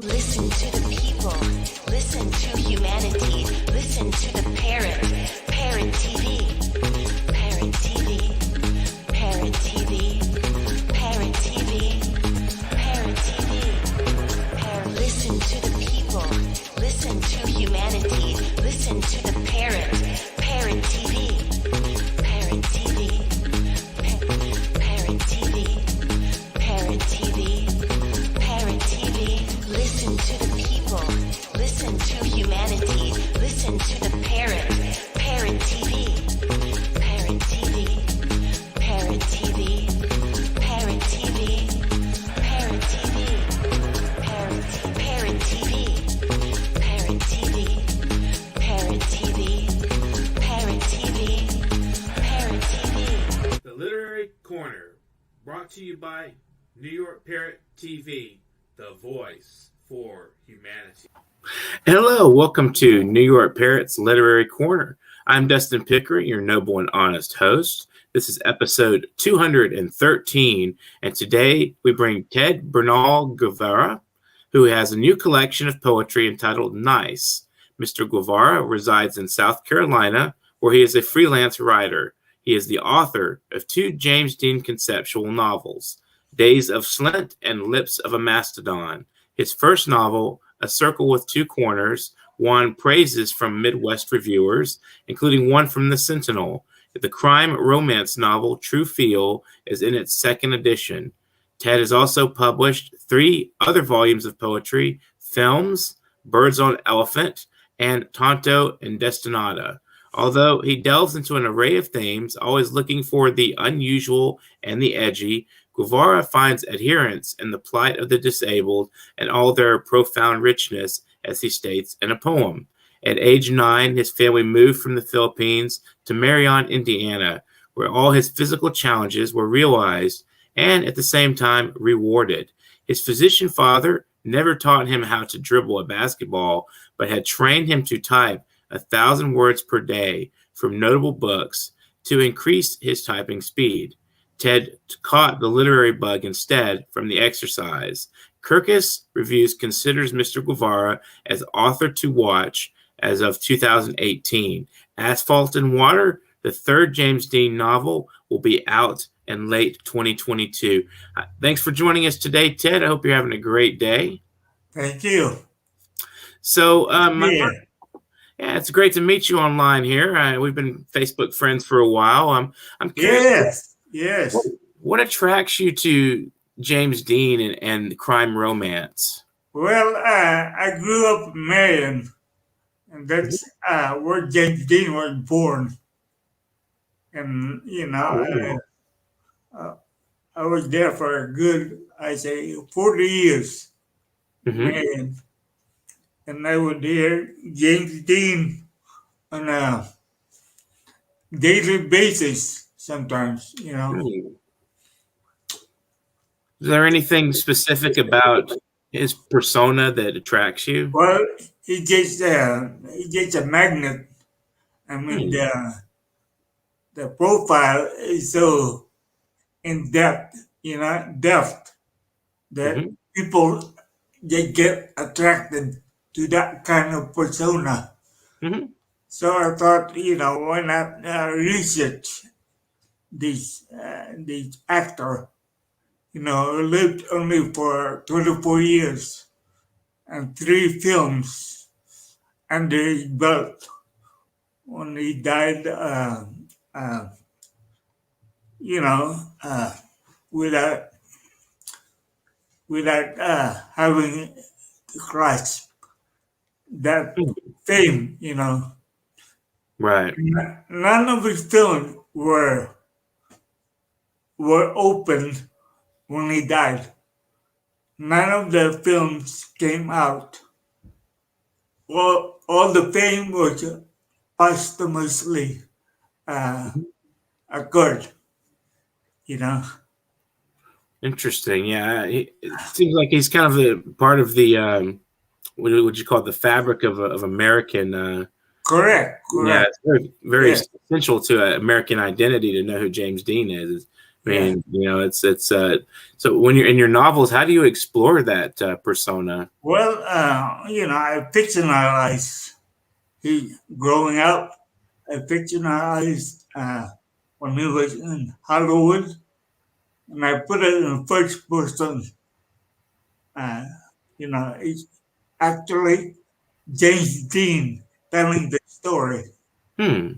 Listen to the people. Listen to humanity. Listen to the parrot. Parrot TV. Parrot TV. Parrot TV. Parrot TV. Parrot TV. Listen to the people. Listen to humanity. Listen to the parrot. Parrot TV. Parrot TV. Parrot TV. Parrot TV. Parrot TV. Listen to the people. Listen to humanity. Listen to the parrot. Parrot TV. Parrot TV. Parrot TV. Parrot TV. Parrot TV. Parrot TV. Parrot TV. Parrot TV. Parrot TV. Parrot TV. The Literary Corner, brought to you by New York Parrot TV, the voice for humanity. Hello, welcome to New York Parrot's Literary Corner. I'm Dustin Pickering, your noble and honest host. This is episode 213, and today we bring Ted Bernal Guevara, who has a new collection of poetry entitled Nice. Mr. Guevara resides in South Carolina, where he is a freelance writer. He is the author of two James Dean conceptual novels, Days of Slint and Lips of a Mastodon. His first novel, A Circle with Two Corners, won praises from Midwest reviewers, including one from The Sentinel. The crime romance novel True Feel is in its second edition. Ted has also published 3 other volumes of poetry, Films, Birds on Elephant, and Tanto and Destinata. Although he delves into an array of themes, always looking for the unusual and the edgy, Guevara finds adherence in the plight of the disabled and all their profound richness, as he states in a poem. At age 9, his family moved from the Philippines to Marion, Indiana, where all his physical challenges were realized and at the same time rewarded. His physician father never taught him how to dribble a basketball, but had trained him to type 1,000 words per day from notable books to increase his typing speed. Ted caught the literary bug instead from the exercise. Kirkus Reviews considers Mr. Guevara as author to watch as of 2018. Asphalt and Water, the third James Dean novel, will be out in late 2022. Thanks for joining us today, Ted. I hope you're having a great day. Thank you. So, yeah, it's great to meet you online here. We've been Facebook friends for a while. I'm curious. Yes. What attracts you to James Dean and crime romance? Well, I grew up in Marion, and that's where James Dean was born. And, I was there for a good, 40 years. Mm-hmm. And I would hear James Dean on a daily basis sometimes, Is there anything specific about his persona that attracts you? Well, he's just a magnet. I mean, the profile is so in depth, that people, they get attracted to that kind of persona. Mm-hmm. So I thought, why not research this actor? Lived only for 24 years and 3 films under his belt when he died, without having to grasp that fame, Right. None of his films were opened when he died. None of the films came out. All the fame was posthumously occurred, Interesting. Yeah, it seems like he's kind of a part of the what would you call it, the fabric of American. Correct. Yeah, it's very essential to American identity to know who James Dean is. I Yeah. mean, so when you're in your novels, how do you explore that persona? Well, I fictionalized he growing up. I fictionalized when he was in Hollywood, and I put it in first person. Uh, it's actually James Dean telling the story Hmm,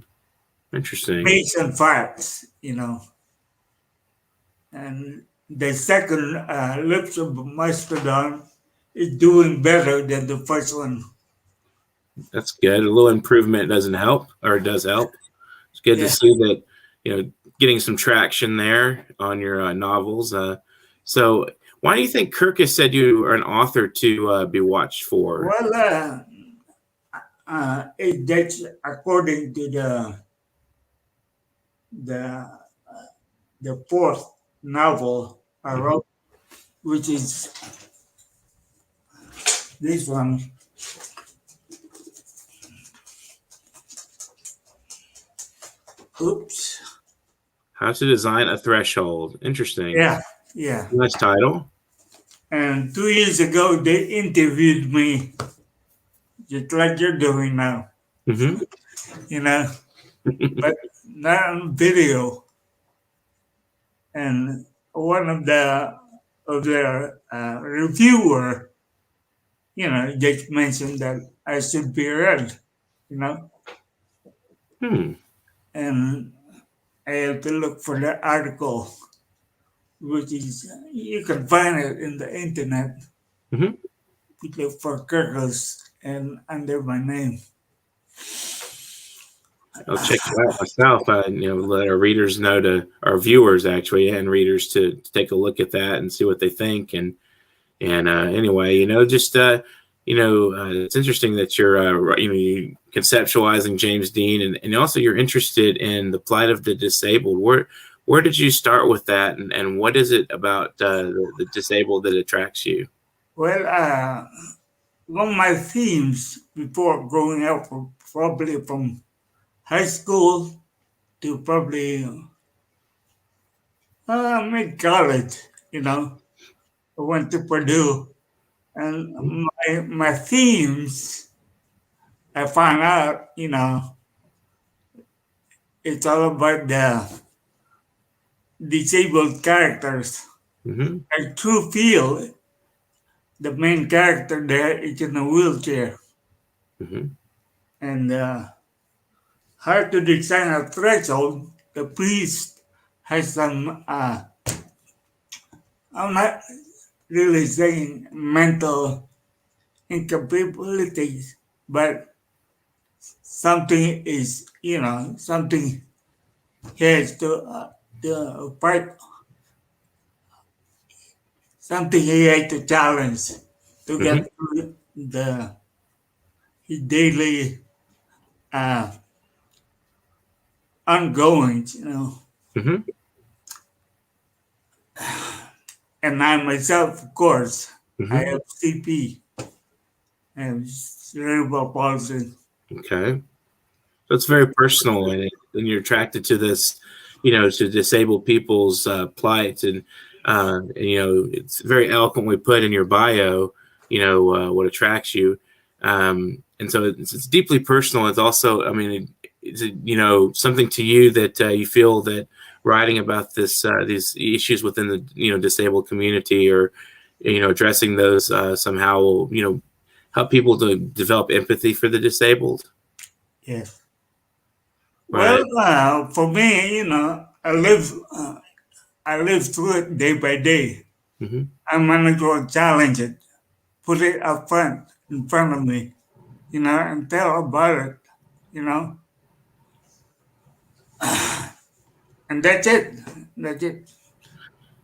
interesting. based on facts. And the second Lips of Mastodon is doing better than the first one. That's good. A little improvement doesn't help, or it does help. It's good to Yeah. see that, getting some traction there on your novels. So why do you think Kirk has said you are an author to be watched for? Well, that's according to the the fourth novel I Mhm. wrote, which is this one. Oops. How to design a threshold. Interesting. Yeah, yeah. Nice title. And 2 years ago, they interviewed me just like you're doing now, Hmm. you know, but not on video. And one of their reviewer, just mentioned that I should be read, you know, Hmm. and I have to look for the article, which is you can find it in the internet. Hmm. You look for Kirkles and under my name. I'll check it out myself. Let our readers know, to our viewers actually, and readers, to take a look at that and see what they think. And anyway, it's interesting that you're you conceptualizing James Dean, and also you're interested in the plight of the disabled. Where did you start with that, and what is it about the disabled that attracts you? Well, one of my themes before growing up, were probably from high school to probably mid college, I went to Purdue. And my themes, I found out, it's all about the disabled characters. Hmm. I truly feel the main character there is in a wheelchair. Hmm. And hard to design a threshold. The priest has some, I'm not really saying mental incapabilities, but something he has to fight, something he had to challenge to Hmm. get through the his daily uh, ongoings. Hmm. And I myself, of course, I Hmm. have CP and cerebral palsy. Okay. So it's very personal, and you're attracted to this, to disabled people's plight, and it's very eloquently put in your bio. What attracts you, and so it's deeply personal. It's also, I mean, it's something to you that you feel that writing about these issues within the disabled community, or addressing those somehow will help people to develop empathy for the disabled. Yes. Well, Right. for me, I live through it day by day. Hmm. I'm gonna go challenge it, put it up front in front of me, and tell about it, you know, and that's it. That's it.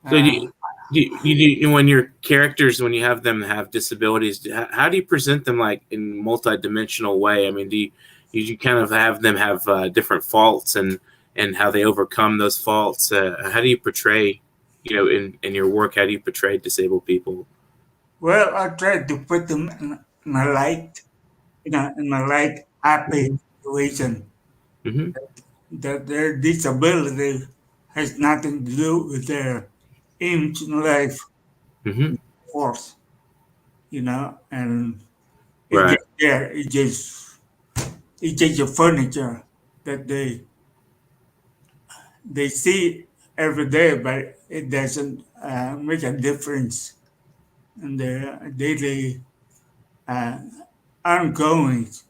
So Uh, when your characters, when you have them have disabilities, how do you present them, like, in multi-dimensional way? I mean, do you kind of have them have different faults, and how they overcome those faults? How do you portray, in your work, how do you portray disabled people? well, I try to put them in a light, in a light, happy Hmm. situation Hmm. that their disability has nothing to do with their aims in life, Mm-hmm. course, and it Right. just there, it's just a furniture that they see every day, but it doesn't make a difference in their daily uh, ongoings.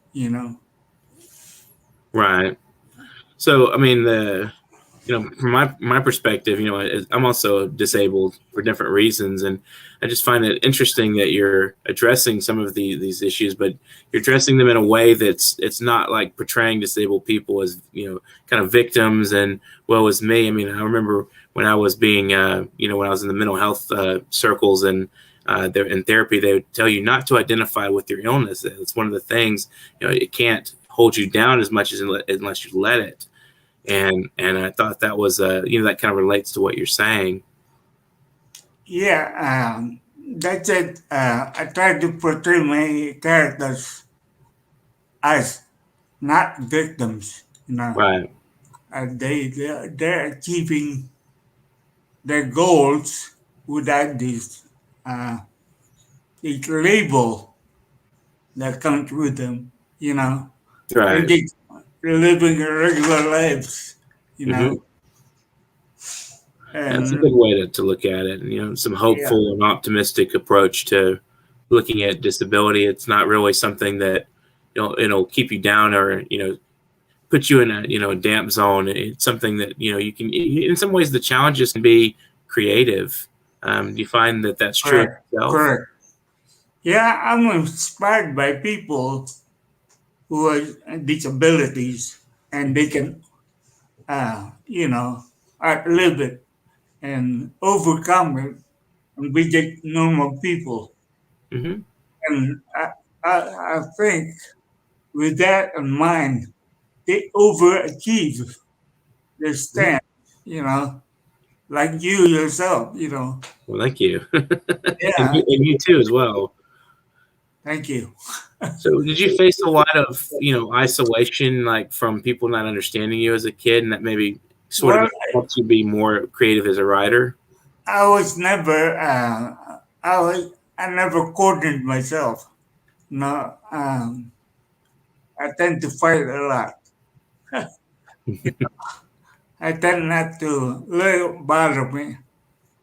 Right. So, I mean, from my perspective, I'm also disabled for different reasons, and I just find it interesting that you're addressing some of these issues, but you're addressing them in a way it's not like portraying disabled people as kind of victims and woe is me. I mean, I remember when I was being when I was in the mental health circles and they're in therapy, they would tell you not to identify with your illness. It's one of the things, it can't hold you down as much as unless you let it. And I thought that was that kind of relates to what you're saying. Yeah, that's it. I try to portray my characters as not victims. Right. They're achieving their goals without uh, this label that comes with them. They're Right. just living regular lives, you Mm-hmm. know. That's a And good way to look at it. Some yeah, hopeful and optimistic approach to looking at disability. It's not really something that it'll keep you down or put you in a damp zone. It's something that you can. In some ways, the challenges can be creative. Do you find that that's true of correct, yourself? correct. Yeah, I'm inspired by people who have disabilities and they can, outlive it and overcome it and be just normal people. Mm-hmm. And I think with that in mind, they overachieve their Mm-hmm. stand, you know, like you yourself. Well, thank you, and Yeah, you too as well. thank you. So, did you face a lot of isolation, like from people not understanding you as a kid, and that maybe sort of Well, helps you be more creative as a writer? I was never, I never courted myself. No, I tend to fight a lot. I tend not to let it bother me.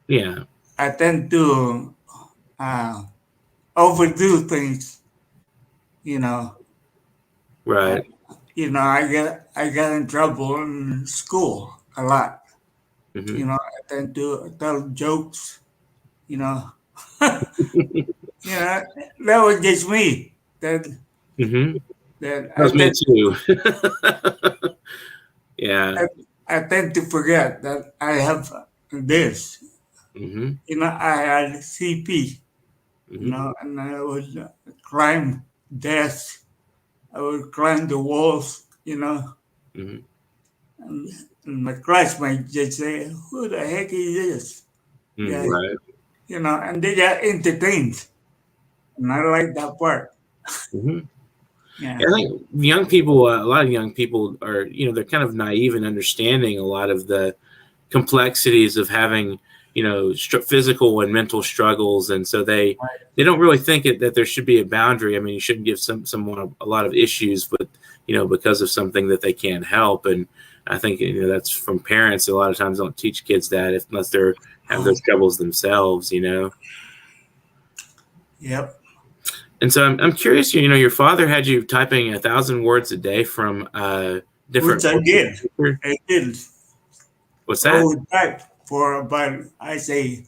Yeah. I tend to uh, overdo things. You know, I, Right. I get in trouble in school a lot. Hmm. I tend to tell jokes. You know, that was just me. That Hmm. that That I was me tend too. Yeah. I, I tend to forget that I have this. Hmm. I had CP. Hmm. And I would climb desks. I would climb the walls. Hmm. And, and my classmates just say, "Who the heck is this guy?" Right. And they got entertained, and I like that part. Hmm. Yeah. I think young people, a lot of young people are, they're kind of naive in understanding a lot of the complexities of having physical and mental struggles, and so they don't really think that there should be a boundary. I mean, you shouldn't give someone a lot of issues with because of something that they can't help. And I think that's from parents a lot of times don't teach kids that unless they're have those troubles themselves. Yep. And so I'm curious, your father had you typing 1,000 words a day from different Which I books of did. literature. I did. What's I that? would type for about, I say,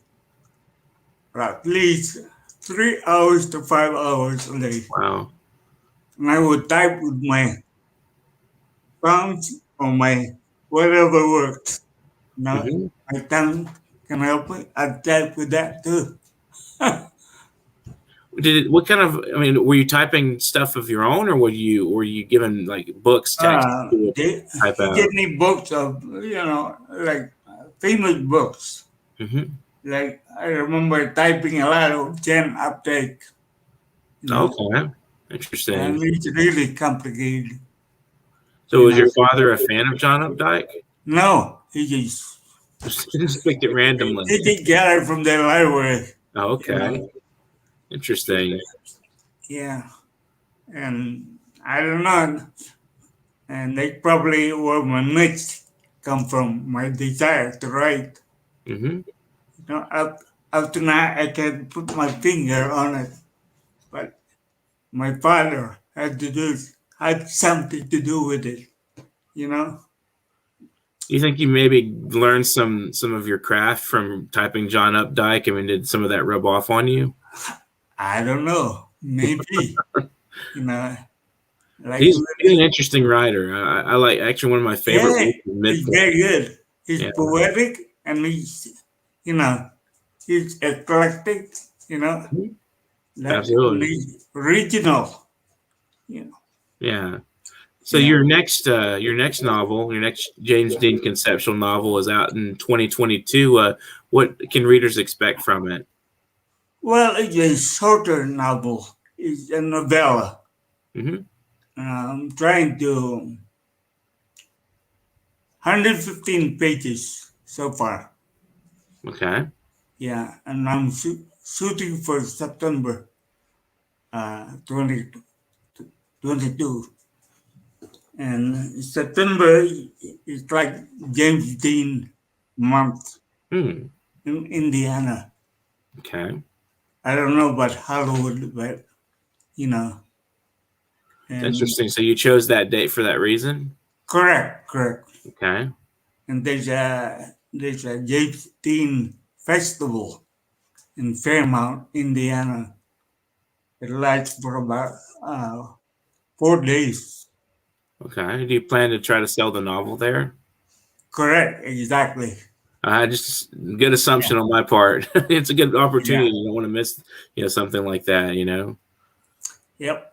at least 3 hours to 5 hours a day. Wow. And I would type with my thumbs or my whatever works. Hmm. My tongue can help me. I type with that too. What kind of, I mean, were you typing stuff of your own, or were you given like books, text to type He gave out? me books of, like famous books. Hmm. Like I remember typing a lot of Gen Uptake, Okay. and Interesting. it's really complicated. So You was know, your father a fan of John Updike? no, he just Just picked it randomly. They did get it from the library. Oh, okay. Interesting. Yeah. And I don't know. And they probably where my niche come from, my desire to write. Mm-hmm. You know, up to now I can put my finger on it. But my father had something to do with it, you know? You think you maybe learned some of your craft from typing John Updike? I mean, did some of that rub off on you? I don't know. Maybe. You know, like He's an interesting writer. I like actually one of my favorite yeah, books is he's Midpoint. very good. He's Yeah. poetic and he's eclectic, you know. Absolutely. He's original. You know. Yeah. So Yeah. your next novel, your next James Dean conceptual novel is out in 2022. What can readers expect from it? Well, it's a shorter novel. It's a novella. Mm-hmm. I'm trying to 115 pages so far. Okay. Yeah, and I'm shooting for September 2022. And September is like James Dean month Hmm. in Indiana. Okay. I don't know about Hollywood, but you know. And Interesting. So you chose that date for that reason? correct. Okay. And there's a James Dean festival in Fairmount, Indiana. It lasts for about 4 days. Okay. Do you plan to try to sell the novel there? Correct, exactly. Just good assumption on my part. It's a good opportunity. Yeah. You don't want to miss, something like that. Yep.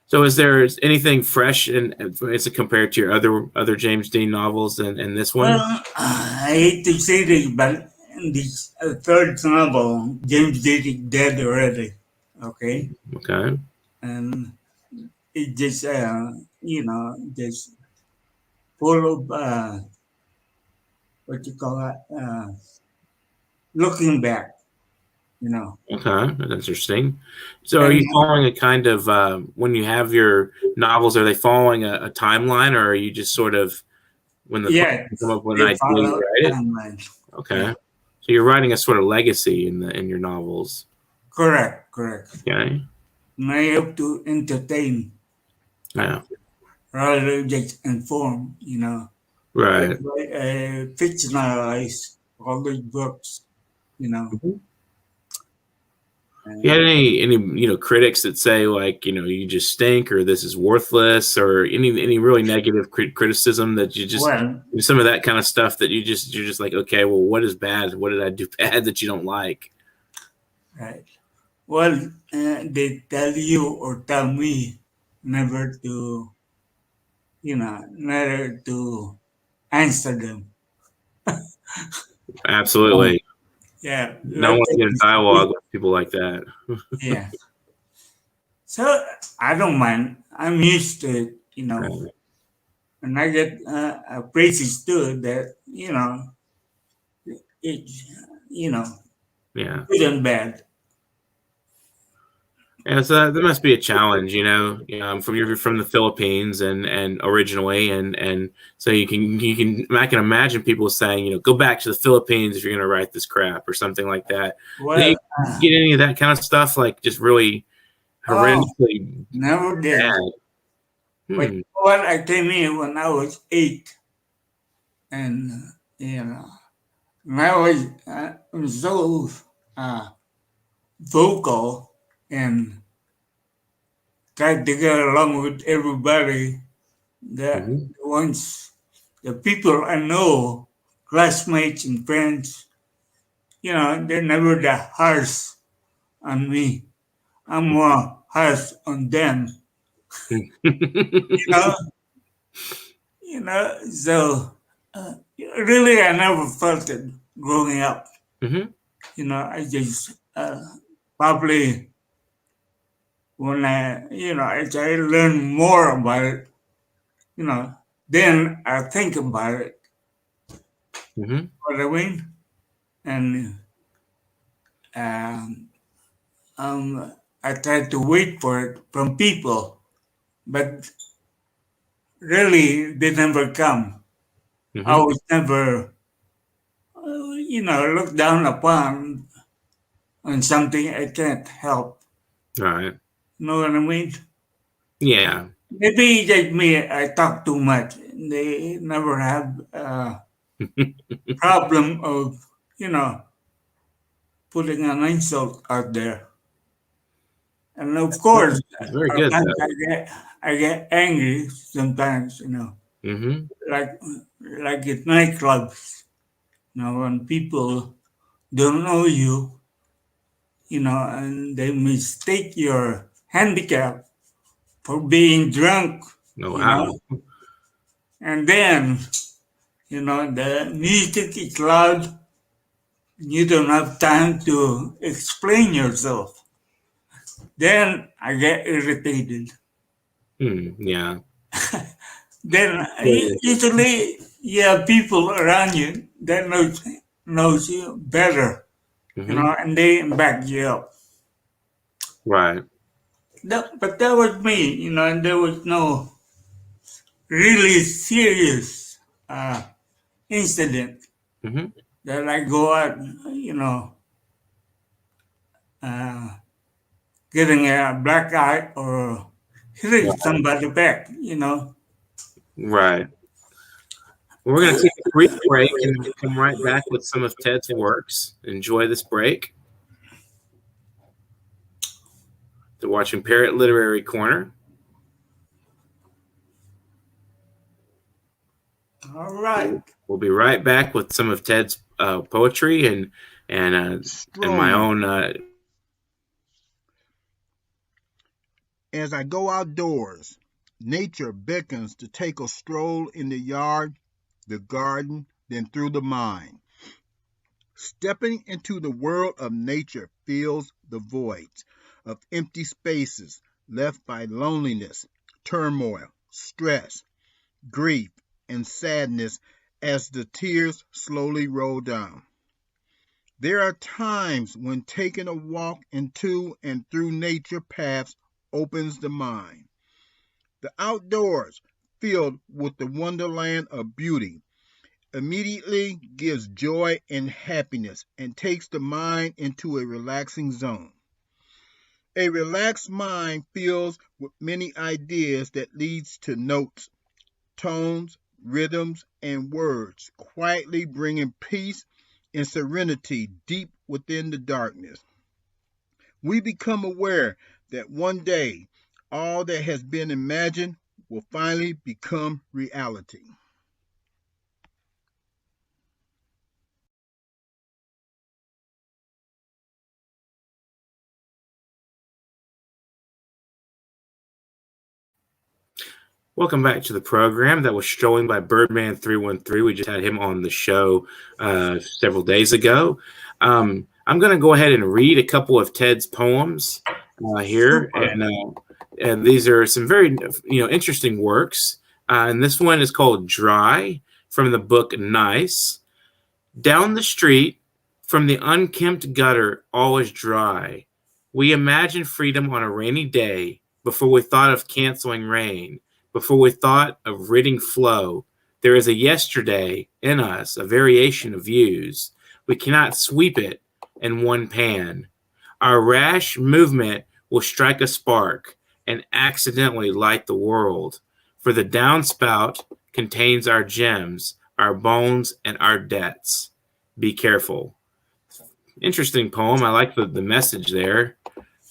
So, is there anything fresh and it's compared to your other James Dean novels and this one? Well, I hate to say this, but in this third novel, James Dean is dead already. Okay. Okay. And it just, just full of, what you call it, looking back, Okay, that's interesting. So, are And you following a kind of when you have your novels? Are they following a timeline, or are you just sort of when you come up with an they idea, follow you write it? timeline. Okay, Yeah. so you're writing a sort of legacy in your novels. Correct. Okay, And I have to entertain yeah, rather than just inform, right. Fictionalize all these books, Mhm. And, You had any critics that say like you just stink or this is worthless or any really negative criticism that you just well, some of that kind of stuff that you're just like, okay, well, what is bad? What did I do bad that you don't like? right. Well, they tell you or tell me never to, never to answer them. Absolutely. Yeah. No Let one to them get a dialogue with people like that. Yeah. So I don't mind. I'm used to it, Right. and I get praises too that, it's, Yeah. good and bad. Yeah, so that must be a challenge, you're from the Philippines and originally and so you can I can imagine people saying, go back to the Philippines if you're gonna write this crap or something like that. Do Well, you get any of that kind of stuff, like just really horrendously never did. bad? But Hmm. what I came in when I was 8, and and I was so vocal and tried to get along with everybody. The Mhm. ones, the people I know, classmates and friends, they're never that harsh on me. I'm more harsh on them. You know, so really, I never felt it growing up. Mhm. I just probably when as I learn more about it, then I think about it. Mm-hmm. what I mean? And um, I try to wait for it from people, but really they never come. I Mm-hmm. was never, looked down upon on something I can't help. All right. Know what I mean? Yeah. Maybe like me, I talk too much. They never have a problem of, you know, putting an insult out there. And of course, It's very good sometimes though. I get angry sometimes, Mm-hmm. like like at nightclubs, when people don't know you, and they mistake your handicap for being drunk, Oh you wow. know, and then, the music is loud, you don't have time to explain yourself. Then I get irritated. Yeah. Then Yeah. usually you have people around you that knows you better, Mm-hmm. and they back you up. Right. But that was me, and there was no really serious uh, incident Mm-hmm. that I go out, uh, getting a black eye or hitting Right. somebody back. Right. Well, we're going to take a brief break and come right back with some of Ted's works. Enjoy this break. They're watching Parrot Literary Corner. All right. We'll be right back with some of Ted's poetry and my Strolling. own. As I go outdoors, nature beckons to take a stroll in the yard, the garden, then through the mind. Stepping into the world of nature fills the voids of empty spaces left by loneliness, turmoil, stress, grief, and sadness as the tears slowly roll down. There are times when taking a walk into and through nature paths opens the mind. The outdoors, filled with the wonderland of beauty, immediately gives joy and happiness and takes the mind into a relaxing zone. A relaxed mind fills with many ideas that leads to notes, tones, rhythms, and words, quietly bringing peace and serenity deep within the darkness. We become aware that one day all that has been imagined will finally become reality. Welcome back to the program. That was Strolling by Birdman313. We just had him on the show several days ago. I'm going to go ahead and read a couple of Ted's poems here, Super. and these are some very interesting works. And this one is called Dry from the book Nice. Down the street, from the unkempt gutter, all is dry. We imagine freedom on a rainy day before we thought of canceling rain, before we thought of ridding flow. There is a yesterday in us, a variation of views. We cannot sweep it in one pan. Our rash movement will strike a spark and accidentally light the world. For the downspout contains our gems, our bones, and our debts. Be careful. Interesting poem. I like the message there,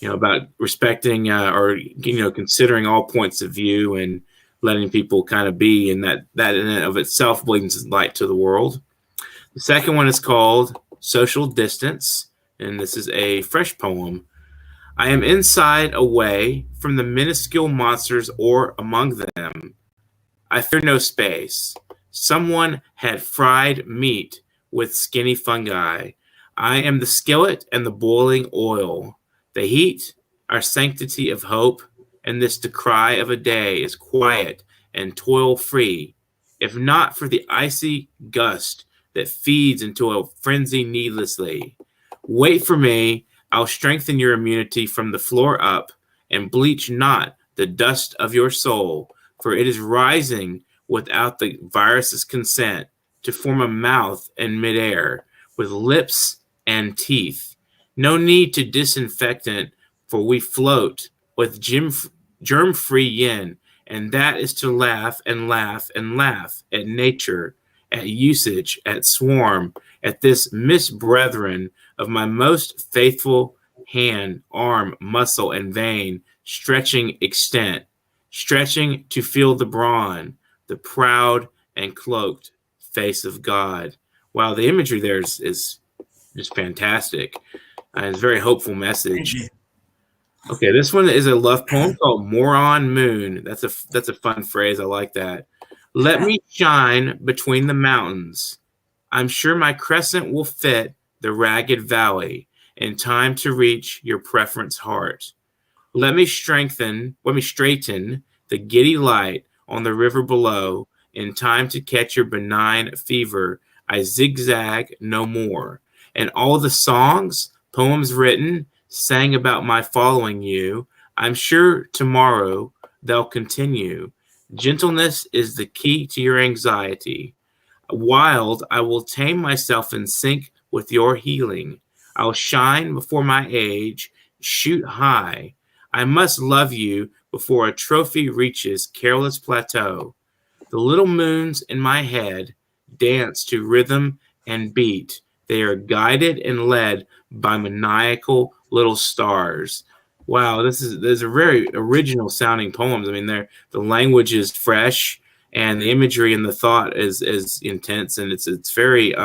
about respecting or considering all points of view and letting people kind of be, and that in and of itself brings light to the world. The second one is called Social Distance, and this is a fresh poem. I am inside, away from the minuscule monsters or among them. I fear no space. Someone had fried meat with skinny fungi. I am the skillet and the boiling oil. The heat, our sanctity of hope, and this decry of a day is quiet and toil-free, if not for the icy gust that feeds into a frenzy needlessly. Wait for me, I'll strengthen your immunity from the floor up, and bleach not the dust of your soul, for it is rising without the virus's consent to form a mouth in midair with lips and teeth. No need to disinfectant, for we float with germ-free yin, and that is to laugh and laugh and laugh at nature, at usage, at swarm, at this misbrethren of my most faithful hand, arm, muscle, and vein, stretching extent, stretching to feel the brawn, the proud and cloaked face of God. Wow, the imagery there is just fantastic. It's a very hopeful message. Okay, this one is a love poem called Moron Moon. That's a fun phrase. I like that. Let me shine between the mountains. I'm sure my crescent will fit the ragged valley in time to reach your preference heart. Let me straighten the giddy light on the river below in time to catch your benign fever. I zigzag no more. And all the songs, poems written, sang about my following you, I'm sure tomorrow they'll continue. Gentleness is the key to your anxiety. Wild, I will tame myself and sync with your healing. I'll shine before my age, shoot high. I must love you before a trophy reaches careless plateau. The little moons in my head dance to rhythm and beat. They are guided and led by maniacal little stars. Wow, there's a very original sounding poems. I mean, the language is fresh, and the imagery and the thought is intense, and it's very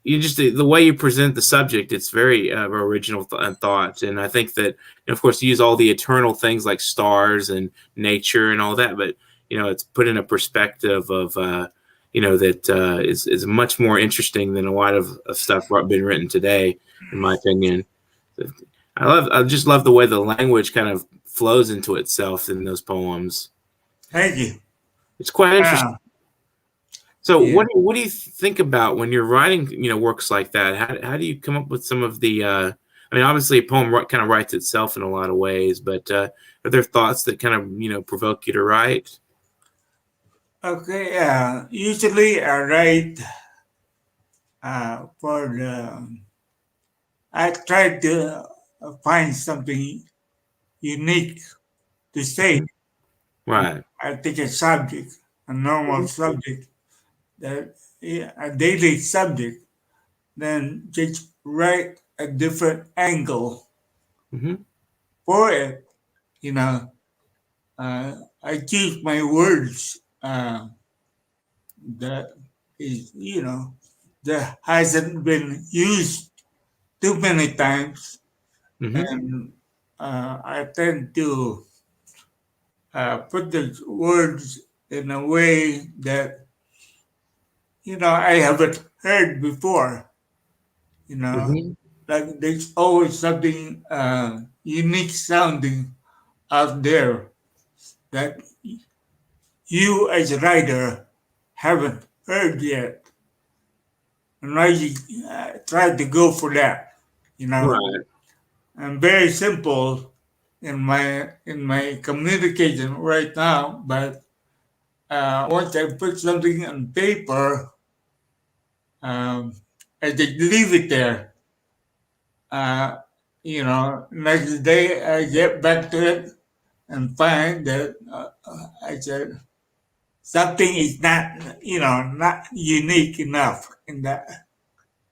you just the way you present the subject, it's very original thought. And I think that, of course, you use all the eternal things like stars and nature and all that, but it's put in a perspective of that is much more interesting than a lot of stuff been written today, in my opinion. I just love the way the language kind of flows into itself in those poems. Thank you. It's quite interesting. So Yeah. what do you think about when you're writing, works like that? How do you come up with some of the, I mean, obviously a poem kind of writes itself in a lot of ways, but are there thoughts that kind of, provoke you to write? Okay. Usually I write I try to find something unique to say. Right. I take a subject, a normal subject, a daily subject, then just write a different angle Mm-hmm. for it. I choose my words that is, that hasn't been used too many times, Mm-hmm. and I tend to put the words in a way that I haven't heard before. Mm-hmm. Like there's always something unique sounding out there that you as a writer haven't heard yet, and I try to go for that. Right. I'm very simple in my communication right now, but once I put something on paper, I just leave it there. Next day I get back to it and find that I said something is not unique enough in that.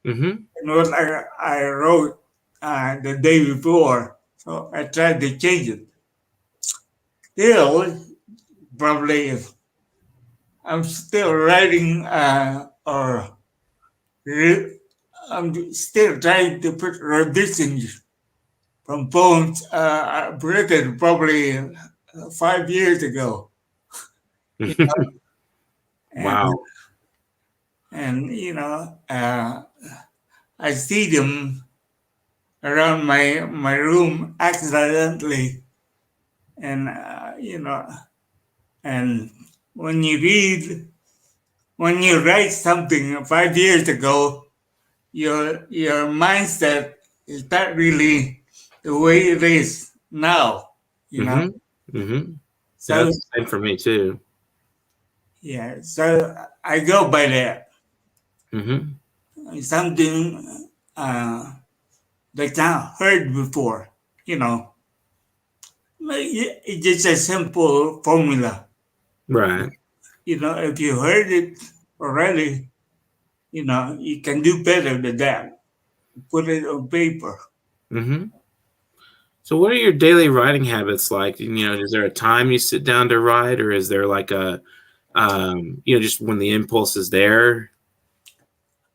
Mm-hmm. In what I wrote the day before, so I tried to change it. Still, probably I'm still writing or I'm still trying to put revisions from poems I've written probably 5 years ago. And, Wow. and I see them around my room accidentally, and and when you read when you write something 5 years ago, your mindset is not really the way it is now, you know. Mm-hmm. Mm-hmm. So Yeah, that's the same for me too. yeah, so I go by that. Mm-hmm. Something that's not heard before, you know. It's just a simple formula. Right. You know, if you heard it already, you know, you can do better than that. Put it on paper. Mm-hmm. So what are your daily writing habits like? You know, is there a time you sit down to write, or is there like a just when the impulse is there?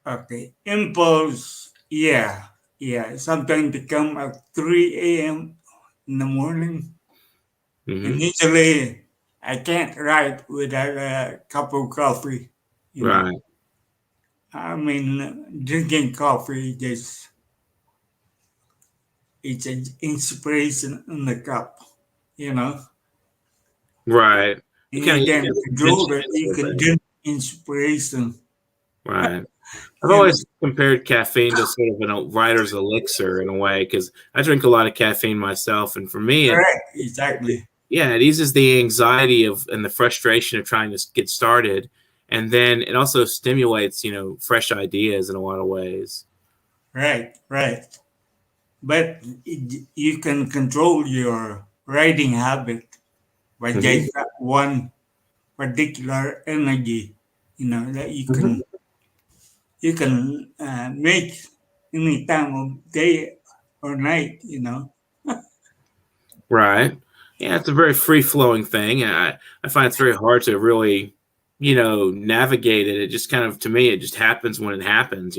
Okay. Impulse, yeah. Yeah. Sometimes they come at 3 a.m. in the morning. And Mm-hmm. usually I can't write without a cup of coffee. You know, Right. I mean, drinking coffee just it's an inspiration in the cup, you know. Right. It And kind of you gets can your control attention it. a You little can bit. drink inspiration. Right. I've You know, always compared caffeine to sort of a writer's elixir in a way because I drink a lot of caffeine myself, and for me, correct, exactly. yeah, it eases the anxiety of and the frustration of trying to get started, and then it also stimulates fresh ideas in a lot of ways. Right, right. But you can control your writing habit by Hmm. just that one particular energy, you know, that Hmm. you can make any time of day or night, you know. Right. Yeah, it's a very free flowing thing. And I find it's very hard to really, navigate it. It just kind of, to me, it just happens when it happens.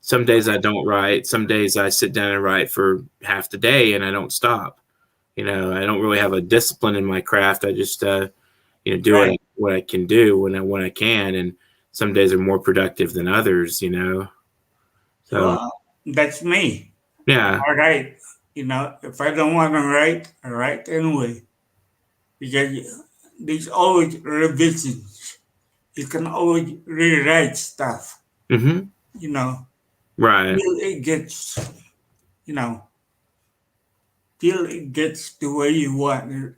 Some days I don't write. Some days I sit down and write for half the day and I don't stop. I don't really have a discipline in my craft. I just, do Right. what I can do when I can. And some days are more productive than others. So, Well, that's me. yeah. All right. You know, if I don't want to write, I write anyway. Because there's always revisions. You can always rewrite stuff, Hmm. you know, Right. till it gets, you know, till it gets the way you want it.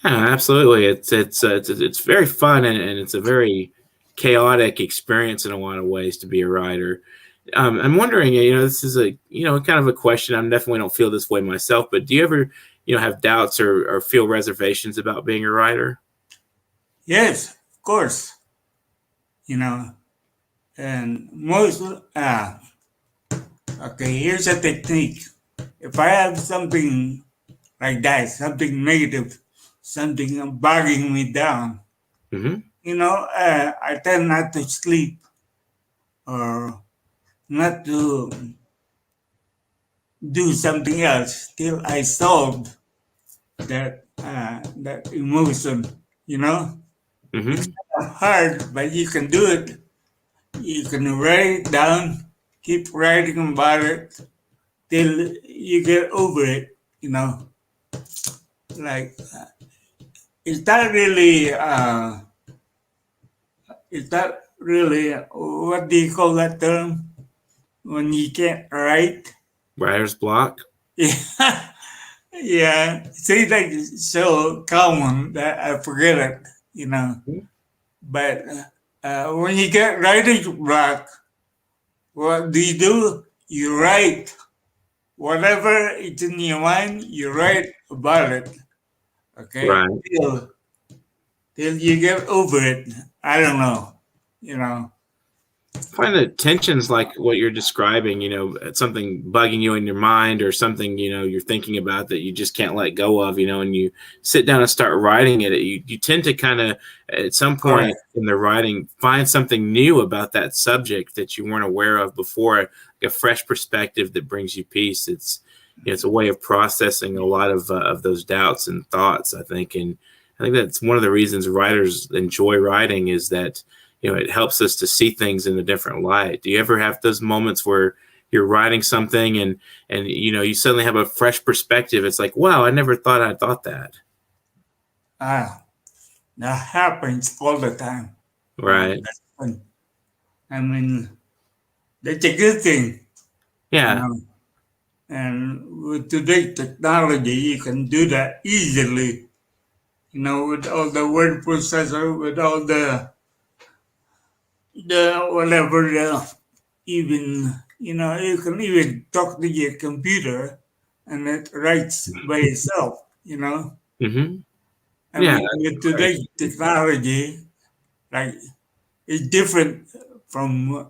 Yeah, absolutely. It's very fun and it's a very chaotic experience in a lot of ways to be a writer. I'm wondering, this is a kind of a question. I definitely don't feel this way myself, but do you ever have doubts or feel reservations about being a writer? Yes, of course, you know, and most, okay, here's a technique. If I have something like that, something negative, something bogging me down, Hmm. you know, I tend not to sleep or not to do something else till I solve that emotion. You know, it's Hmm. kind of hard, but you can do it. You can write it down, keep writing about it till you get over it. You know, like it's not really. It's not really. What do you call that term when you can't write? Writer's block. Yeah. Yeah, see, like so common that I forget it, you know. But when you get writer's block, what do? You write whatever is in your mind. You write about it, okay? Right. Till you get over it. I don't know, you know. Find that tensions like what you're describing, it's something bugging you in your mind or something, you're thinking about that you just can't let go of, and you sit down and start writing it, you tend to kind of at some point Correct. in the writing find something new about that subject that you weren't aware of before, like a fresh perspective that brings you peace. It's a way of processing a lot of those doubts and thoughts, I think. And I think that's one of the reasons writers enjoy writing is that it helps us to see things in a different light. Do you ever have those moments where you're writing something and you suddenly have a fresh perspective? It's like, wow, I never thought I thought that. Ah, that happens all the time. Right. That's fun. I mean, that's a good thing. Yeah. And with today's technology, you can do that easily. With all the word processor, with all the whatever, even you can even talk to your computer, and it writes by itself. Mm-hmm. I Yeah. mean, with Right. today's technology, like it's different from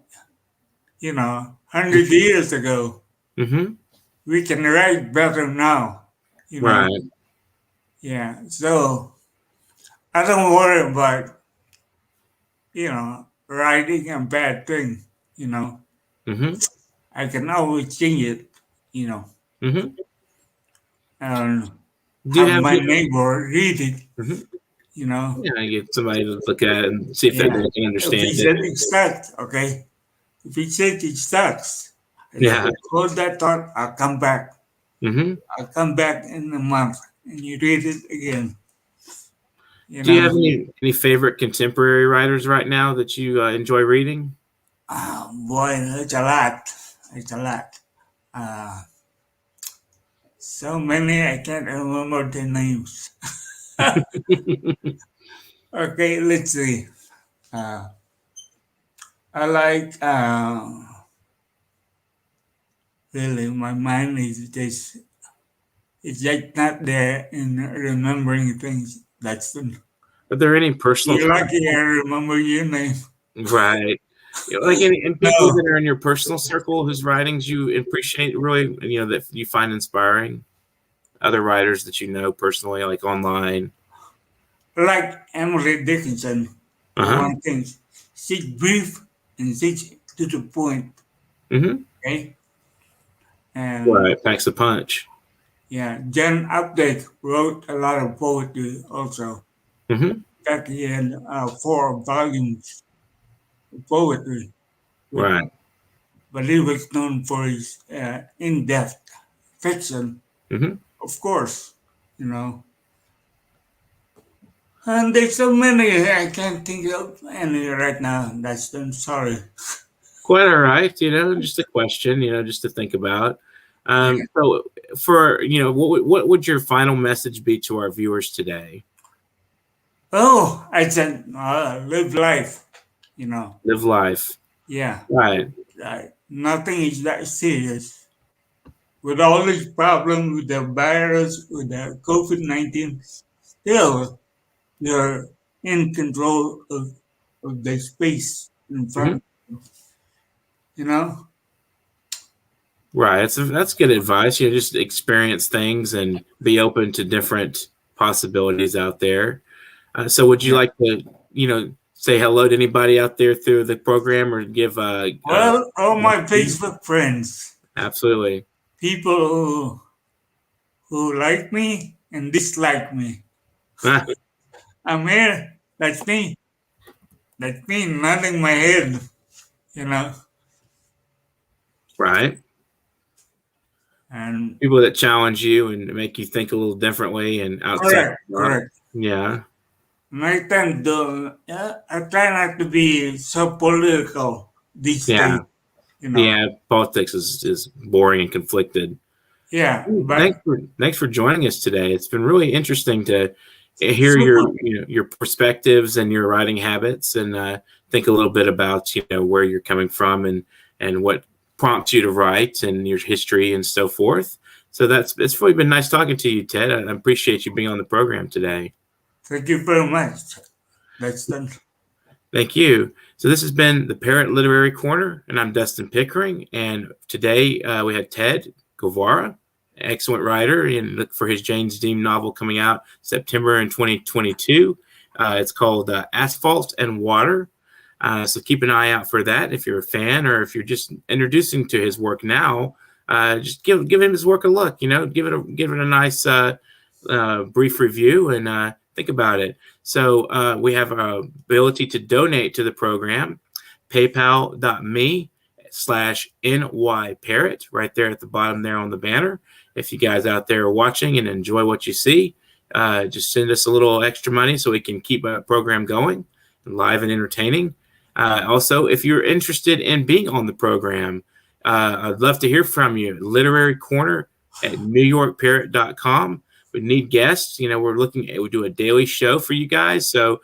100 years ago. Mm-hmm. We can write better now. You know, Right. yeah. So I don't worry about writing a bad thing. You know, Mm-hmm. I can always change it. You know, Mm-hmm. and Do you have have my any? neighbor read it. Mhm. You know, Yeah, get somebody to look at it and see if they yeah. can If he understand it. said it sucks, okay. If he said it sucks, I Yeah. said, hold that thought. I'll come back. Mm-hmm. I'll come back in a month, and you read it again. You Do you know. have any favorite contemporary writers right now that you enjoy reading? Boy, it's a lot. It's a lot. Uh, so many I can't remember the names. Okay, let's see. Uh, I like really my mind is just it's just not there in remembering things. Are there any personal You're lucky I remember your name. right? Like any people No, that are in your personal circle whose writings you appreciate really, that you find inspiring. Other writers that you know personally, like online. like Emily Dickinson, for Uh-huh. one thing. She's brief and she's to the point. Mm-hmm. Okay, and Right. Packs a punch. yeah, Jen Updike wrote a lot of poetry also. Mm-hmm. That he had 4 volumes of poetry, but, Right. but he was known for his in-depth fiction, Mm-hmm. of course, you know. And there's so many I can't think of any right now. I'm sorry. Quite all right. Just a question, just to think about. Yeah. So for, what would your final message be to our viewers today? Oh, I said live life, you know. Live life. Yeah, Right. nothing is that serious. With all these problems with the virus, with the COVID-19, still you're in control of the space in Mm-hmm. front, you know? Right. That's good advice. Just experience things and be open to different possibilities out there. So would you Yeah. like to, say hello to anybody out there through the program or give Well, all my Facebook friends, absolutely. people who like me and dislike me. I'm here. That's me. That's me nodding my head, you know? Right. And People that challenge you and make you think a little differently and outside correct, the box. correct. Yeah. And I try not to be so political these Yeah. days, you know? Yeah. Politics is boring and conflicted. Yeah, Thanks but for joining us today. It's been really interesting to hear super. your perspectives and your writing habits, and think a little bit about where you're coming from and what prompts you to write and your history and so forth. So it's really been nice talking to you, Ted. I appreciate you being on the program today. Thank you very much. That's done. Thank you. So this has been the Parrot Literary Corner, and I'm Dustin Pickering. And today we had Ted Guevara, excellent writer, and look for his James Dean novel coming out September in 2022. It's called Asphalt and Water. So keep an eye out for that if you're a fan, or if you're just introducing to his work now. Just give him his work a look. Give it a nice brief review and think about it. So we have our ability to donate to the program, paypal.me/nyparrot, right there at the bottom there on the banner. If you guys out there are watching and enjoy what you see, just send us a little extra money so we can keep a program going. live and entertaining. Also, if you're interested in being on the program, I'd love to hear from you. Literary Corner at NewYorkParrot.com. We need guests. We do a daily show for you guys. So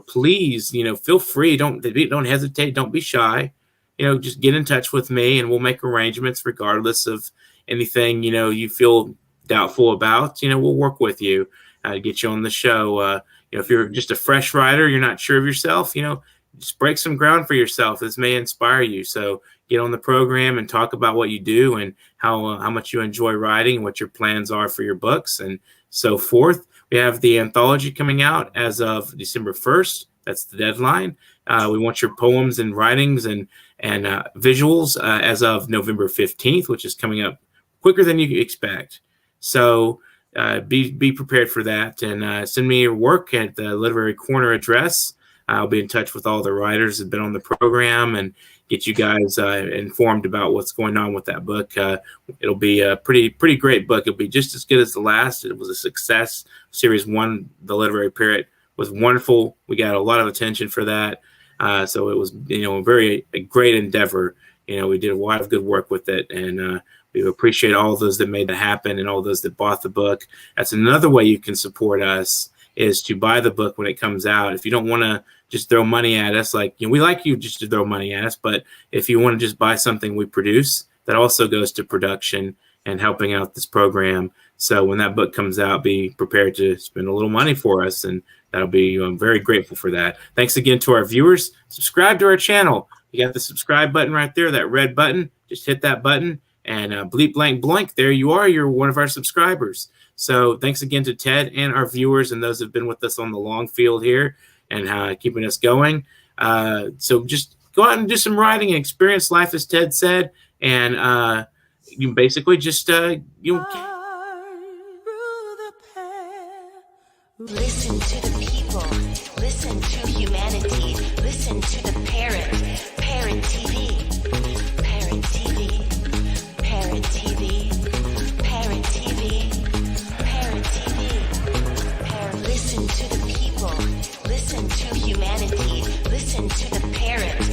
please, feel free. Don't hesitate. Don't be shy. Just get in touch with me and we'll make arrangements regardless of anything, you feel doubtful about. We'll work with you to get you on the show. If you're just a fresh writer, you're not sure of yourself, just break some ground for yourself. This may inspire you. So get on the program and talk about what you do and how much you enjoy writing, what your plans are for your books and so forth. We have the anthology coming out as of December 1st. That's the deadline. We want your poems and writings and visuals as of November 15th, which is coming up quicker than you expect. So be prepared for that and send me your work at the Literary Corner address. I'll be in touch with all the writers that have been on the program and get you guys informed about what's going on with that book. It'll be a pretty great book. It'll be just as good as the last. It was a success. Series 1, The Literary Parrot, was wonderful. We got a lot of attention for that. So it was, a great endeavor. We did a lot of good work with it, and we appreciate all those that made that happen and all those that bought the book. That's another way you can support us, is to buy the book when it comes out. If you don't want to just throw money at us, we like you just to throw money at us, but if you want to just buy something we produce, that also goes to production and helping out this program. So when that book comes out, be prepared to spend a little money for us, and that'll be, I'm very grateful for that. Thanks again to our viewers. Subscribe to our channel. You got the subscribe button right there, that red button. Just hit that button and bleep, blank, blank. There you are. You're one of our subscribers. So thanks again to Ted and our viewers and those who have been with us on the long field here and keeping us going. So just go out and do some writing and experience life, as Ted said. And you basically just, Listen to the people. Listen to humanity. Listen to the parrot. Parrot TV. Parrot TV. Parrot TV. Parrot TV. Parrot TV. Listen to the people. Listen to humanity. Listen to the parrot.